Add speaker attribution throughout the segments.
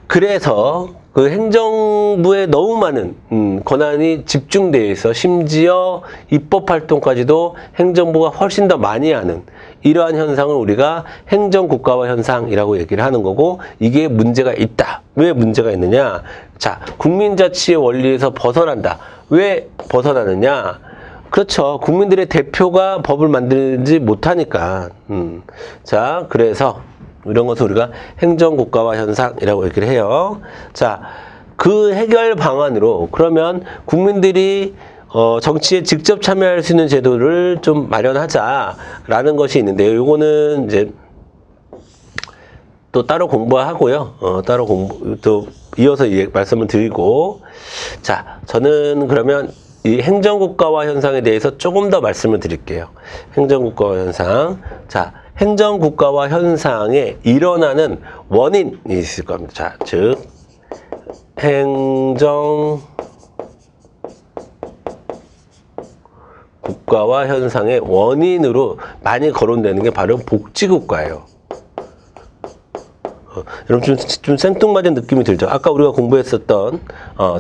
Speaker 1: 그래서 그 행정부에 너무 많은 권한이 집중되어 있어 심지어 입법활동까지도 행정부가 훨씬 더 많이 하는 이러한 현상을 우리가 행정국가화 현상이라고 얘기를 하는 거고, 이게 문제가 있다. 왜 문제가 있느냐? 자, 국민자치의 원리에서 벗어난다. 왜 벗어나느냐? 그렇죠. 국민들의 대표가 법을 만들지 못하니까. 자, 그래서 이런 것을 우리가 행정국가화 현상이라고 얘기를 해요. 자, 그 해결 방안으로 그러면 국민들이 정치에 직접 참여할 수 있는 제도를 좀 마련하자라는 것이 있는데요. 요거는 이제 또 따로 공부하고요. 따로 또 이어서 말씀을 드리고, 자, 저는 그러면 이 행정국가화 현상에 대해서 조금 더 말씀을 드릴게요. 행정국가화 현상. 자, 행정국가화 현상에 일어나는 원인이 있을 겁니다. 자, 즉 행정국가화 현상의 원인으로 많이 거론되는 게 바로 복지국가예요. 여러분 좀 생뚱맞은 느낌이 들죠. 아까 우리가 공부했었던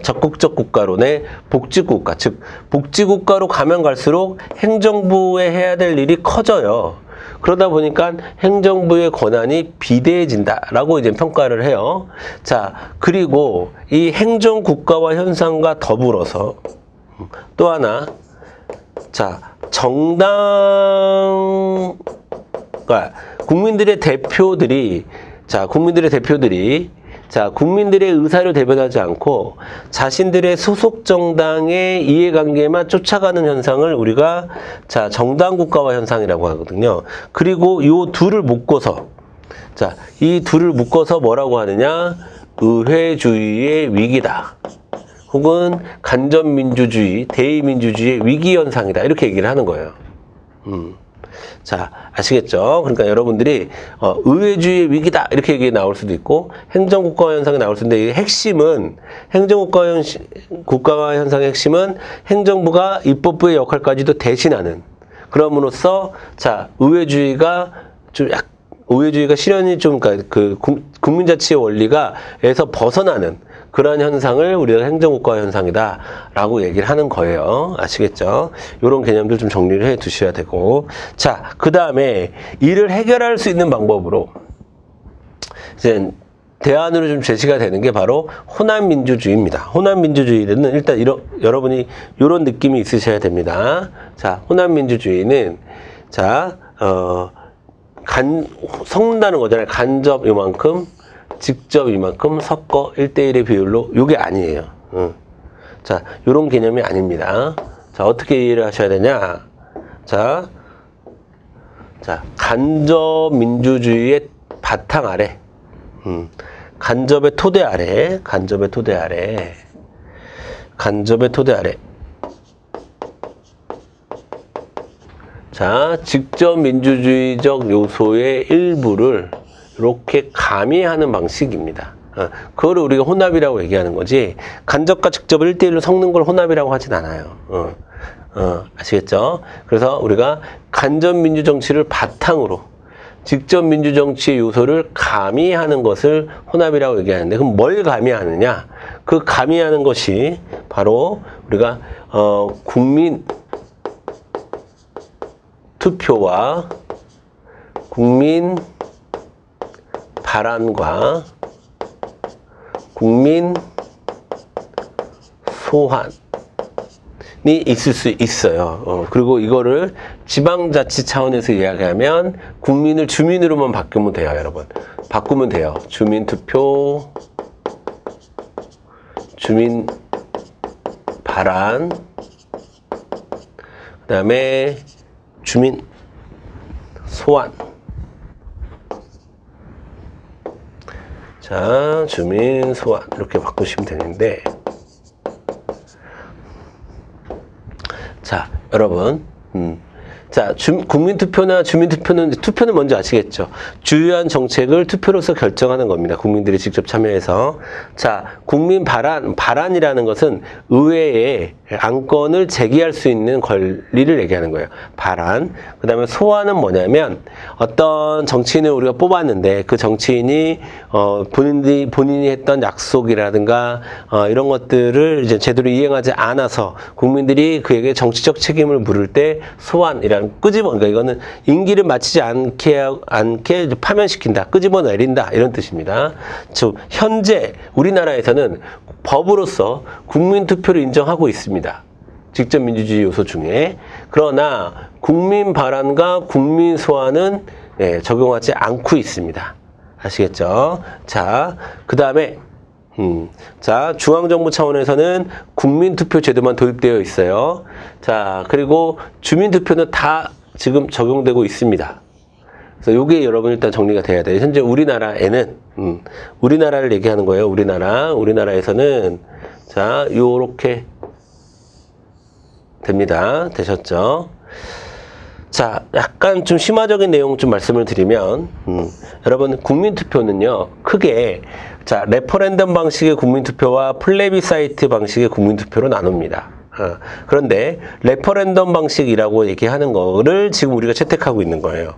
Speaker 1: 적극적 국가론의 복지국가, 즉 복지국가로 가면 갈수록 행정부에 해야 될 일이 커져요. 그러다 보니까 행정부의 권한이 비대해진다라고 이제 평가를 해요. 자, 그리고 이 행정국가화 현상과 더불어서 또 하나, 자, 정당, 그러니까 국민들의 대표들이 국민들의 의사를 대변하지 않고 자신들의 소속 정당의 이해관계만 쫓아가는 현상을 우리가 자, 정당국가화 현상이라고 하거든요. 그리고 이 둘을 묶어서, 자, 이 둘을 묶어서 뭐라고 하느냐? 의회주의의 위기다. 혹은 간접민주주의, 대의민주주의의 위기 현상이다. 이렇게 얘기를 하는 거예요. 자, 아시겠죠? 그러니까 여러분들이 의회주의의 위기다 이렇게 얘기 나올 수도 있고 행정국가화 현상이 나올 수 있는데, 이 핵심은 국가화 현상의 핵심은 행정부가 입법부의 역할까지도 대신하는, 그럼으로써 자, 의회주의가 실현이 좀, 그러니까 그 국민자치의 원리가에서 벗어나는 그러한 현상을 우리가 행정국가화 현상이다라고 얘기를 하는 거예요. 아시겠죠? 이런 개념들 좀 정리를 해 두셔야 되고, 자, 그 다음에 이를 해결할 수 있는 방법으로 이제 대안으로 좀 제시가 되는 게 바로 호남민주주의입니다. 호남민주주의는 일단 여러분이 이런 느낌이 있으셔야 됩니다. 자, 호남민주주의는 자, 섞는다는 거잖아요. 간접 요만큼, 직접 이만큼 섞어 1대1의 비율로, 요게 아니에요. 자, 요런 개념이 아닙니다. 자, 어떻게 이해를 하셔야 되냐? 자, 간접 민주주의의 바탕 아래, 간접의 토대 아래, 자, 직접 민주주의적 요소의 일부를 이렇게 가미하는 방식입니다. 그거를 우리가 혼합이라고 얘기하는 거지, 간접과 직접을 1대1로 섞는 걸 혼합이라고 하진 않아요. 아시겠죠? 그래서 우리가 간접 민주정치를 바탕으로 직접 민주정치의 요소를 가미하는 것을 혼합이라고 얘기하는데, 그럼 뭘 가미하느냐? 그 가미하는 것이 바로 우리가 국민 투표와 국민 발안과 국민 소환이 있을 수 있어요. 그리고 이거를 지방자치 차원에서 이야기하면 국민을 주민으로만 바꾸면 돼요, 여러분. 바꾸면 돼요. 주민투표, 주민 발안, 그 다음에 주민 소환. 자, 주민 소환 이렇게 바꾸시면 되는데, 자, 여러분, 자, 국민투표나 주민투표는, 투표는 먼저 아시겠죠? 주요한 정책을 투표로서 결정하는 겁니다. 국민들이 직접 참여해서. 자, 국민 발안이라는 것은 의회에 안건을 제기할 수 있는 권리를 얘기하는 거예요. 발안. 그 다음에 소환은 뭐냐면, 어떤 정치인을 우리가 뽑았는데, 그 정치인이, 본인이 했던 약속이라든가, 이런 것들을 이제 제대로 이행하지 않아서 국민들이 그에게 정치적 책임을 물을 때 소환이라는 그러니까 이거는 임기를 마치지 않게 파면시킨다, 끄집어내린다 이런 뜻입니다. 즉 현재 우리나라에서는 법으로서 국민투표를 인정하고 있습니다. 직접민주주의 요소 중에. 그러나 국민 발안과 국민 소환은 적용하지 않고 있습니다. 아시겠죠? 자, 그 다음에 자, 중앙정부 차원에서는 국민투표 제도만 도입되어 있어요. 자, 그리고 주민투표는 다 지금 적용되고 있습니다. 그래서 요게 여러분 일단 정리가 돼야 돼요. 현재 우리나라에는, 우리나라를 얘기하는 거예요. 우리나라에서는, 자, 요렇게 됩니다. 되셨죠? 자, 약간 좀 심화적인 내용 좀 말씀을 드리면, 여러분, 국민투표는요, 크게, 자, 레퍼런덤 방식의 국민투표와 플레비사이트 방식의 국민투표로 나눕니다. 그런데, 레퍼런덤 방식이라고 얘기하는 거를 지금 우리가 채택하고 있는 거예요.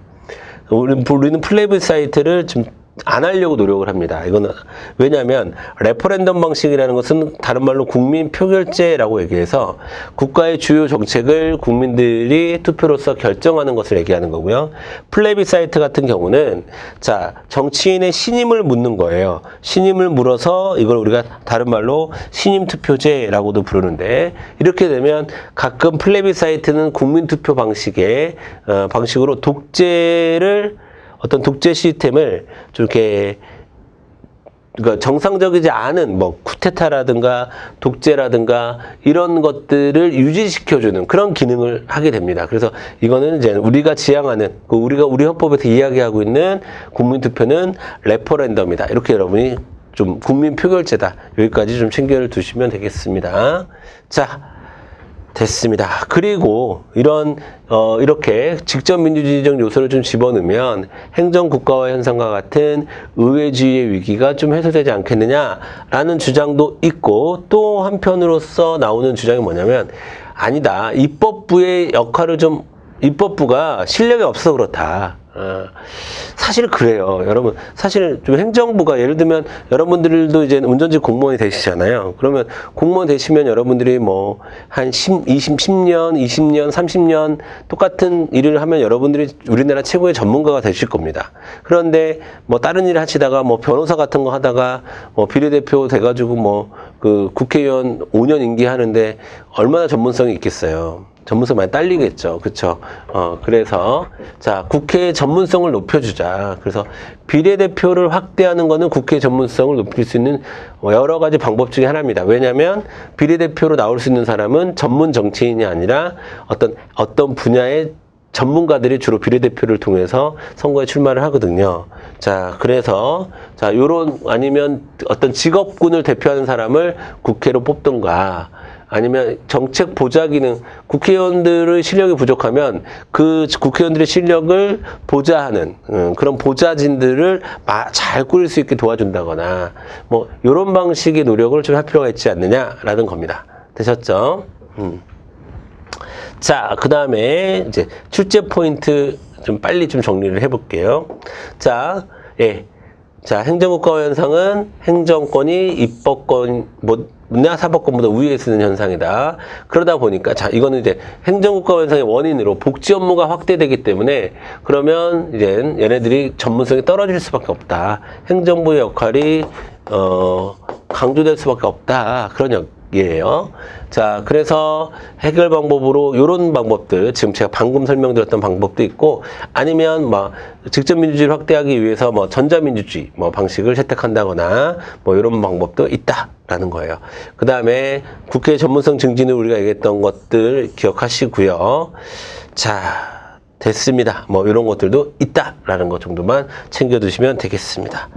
Speaker 1: 우리는 플레비사이트를 좀 안 하려고 노력을 합니다. 이거는 왜냐하면 레퍼런덤 방식이라는 것은 다른 말로 국민 표결제라고 얘기해서 국가의 주요 정책을 국민들이 투표로서 결정하는 것을 얘기하는 거고요. 플레비사이트 같은 경우는 자, 정치인의 신임을 묻는 거예요. 신임을 물어서 이걸 우리가 다른 말로 신임 투표제라고도 부르는데 이렇게 되면 가끔 플레비사이트는 국민 투표 방식의 방식으로 어떤 독재 시스템을 좀 이렇게 그러니까 정상적이지 않은 뭐 쿠데타라든가 독재라든가 이런 것들을 유지시켜주는 그런 기능을 하게 됩니다. 그래서 이거는 이제 우리가 지향하는 우리 헌법에서 이야기하고 있는 국민투표는 레퍼런덤이다. 이렇게 여러분이 좀 국민 표결제다. 여기까지 좀 챙겨 두시면 되겠습니다. 자. 됐습니다. 그리고 이렇게 직접 민주주의적 요소를 좀 집어넣으면 행정국가화 현상과 같은 의회주의의 위기가 좀 해소되지 않겠느냐라는 주장도 있고 또 한편으로서 나오는 주장이 뭐냐면 아니다. 입법부의 역할을 입법부가 실력이 없어서 그렇다. 사실 그래요. 여러분, 사실 좀 행정부가 예를 들면 여러분들도 이제 운전직 공무원이 되시잖아요. 그러면 공무원 되시면 여러분들이 뭐 한 10년, 20년, 30년 똑같은 일을 하면 여러분들이 우리나라 최고의 전문가가 되실 겁니다. 그런데 뭐 다른 일을 하시다가 뭐 변호사 같은 거 하다가 뭐 비례대표 돼가지고 뭐 그 국회의원 5년 임기하는데 얼마나 전문성이 있겠어요. 전문성 많이 딸리겠죠. 그쵸? 그래서, 자, 국회의 전문성을 높여주자. 그래서 비례대표를 확대하는 거는 국회의 전문성을 높일 수 있는 여러 가지 방법 중에 하나입니다. 왜냐하면 비례대표로 나올 수 있는 사람은 전문 정치인이 아니라 어떤 분야의 전문가들이 주로 비례대표를 통해서 선거에 출마를 하거든요. 자, 그래서, 자, 아니면 어떤 직업군을 대표하는 사람을 국회로 뽑던가, 아니면 정책 보좌 기능, 국회의원들의 실력이 부족하면 그 국회의원들의 실력을 보좌하는 그런 보좌진들을 잘 꾸릴 수 있게 도와준다거나 뭐 이런 방식의 노력을 좀 할 필요가 있지 않느냐라는 겁니다. 되셨죠? 자, 그 다음에 이제 출제 포인트 좀 빨리 좀 정리를 해볼게요. 자, 자, 행정국가화 현상은 행정권이 입법권, 문화 사법권보다 위에 쓰는 현상이다. 그러다 보니까, 자, 이거는 이제 행정국가화 현상의 원인으로 복지 업무가 확대되기 때문에, 그러면 이제 얘네들이 전문성이 떨어질 수밖에 없다. 행정부의 역할이, 강조될 수밖에 없다. 그런 얘기예요. 자, 그래서 해결 방법으로 요런 방법들, 지금 제가 방금 설명드렸던 방법도 있고, 아니면 직접 민주주의를 확대하기 위해서 전자민주주의 방식을 채택한다거나 요런 방법도 있다라는 거예요. 그 다음에 국회 전문성 증진을 우리가 얘기했던 것들 기억하시고요. 자, 됐습니다. 이런 것들도 있다라는 것 정도만 챙겨두시면 되겠습니다.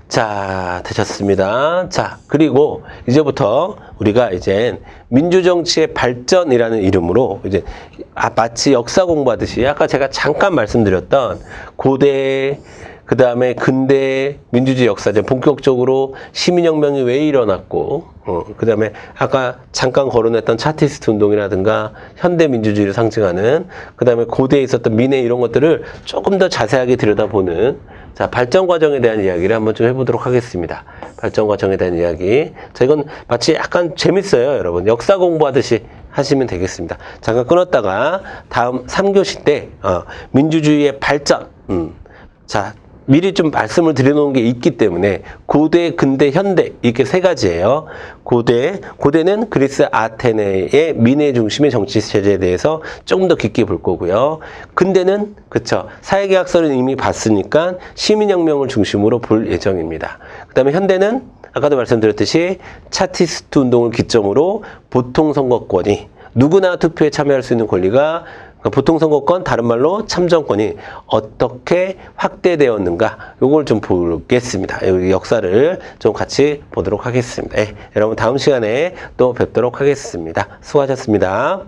Speaker 1: 자, 되셨습니다. 자, 그리고 이제부터 우리가 이제 민주정치의 발전이라는 이름으로 이제 마치 역사 공부하듯이 아까 제가 잠깐 말씀드렸던 고대, 그 다음에 근대 민주주의 역사전 본격적으로 시민혁명이 왜 일어났고, 그 다음에 아까 잠깐 거론했던 차티스트 운동이라든가 현대 민주주의를 상징하는, 그 다음에 고대에 있었던 민의 이런 것들을 조금 더 자세하게 들여다보는, 자, 발전 과정에 대한 이야기를 한번 좀 해보도록 하겠습니다. 발전 과정에 대한 이야기. 자, 이건 마치 약간 재밌어요, 여러분. 역사 공부하듯이 하시면 되겠습니다. 잠깐 끊었다가 다음 3교시 때 민주주의의 발전. 자, 미리 좀 말씀을 드려놓은 게 있기 때문에 고대, 근대, 현대 이렇게 세 가지예요. 고대는 그리스 아테네의 민의 중심의 정치 체제에 대해서 조금 더 깊게 볼 거고요. 근대는 그쵸, 사회계약서를 이미 봤으니까 시민혁명을 중심으로 볼 예정입니다. 그 다음에 현대는 아까도 말씀드렸듯이 차티스트 운동을 기점으로 보통선거권이 누구나 투표에 참여할 수 있는 권리가 보통 선거권, 다른 말로 참정권이 어떻게 확대되었는가, 요걸 좀 보겠습니다. 여기 역사를 좀 같이 보도록 하겠습니다. 여러분 다음 시간에 또 뵙도록 하겠습니다. 수고하셨습니다.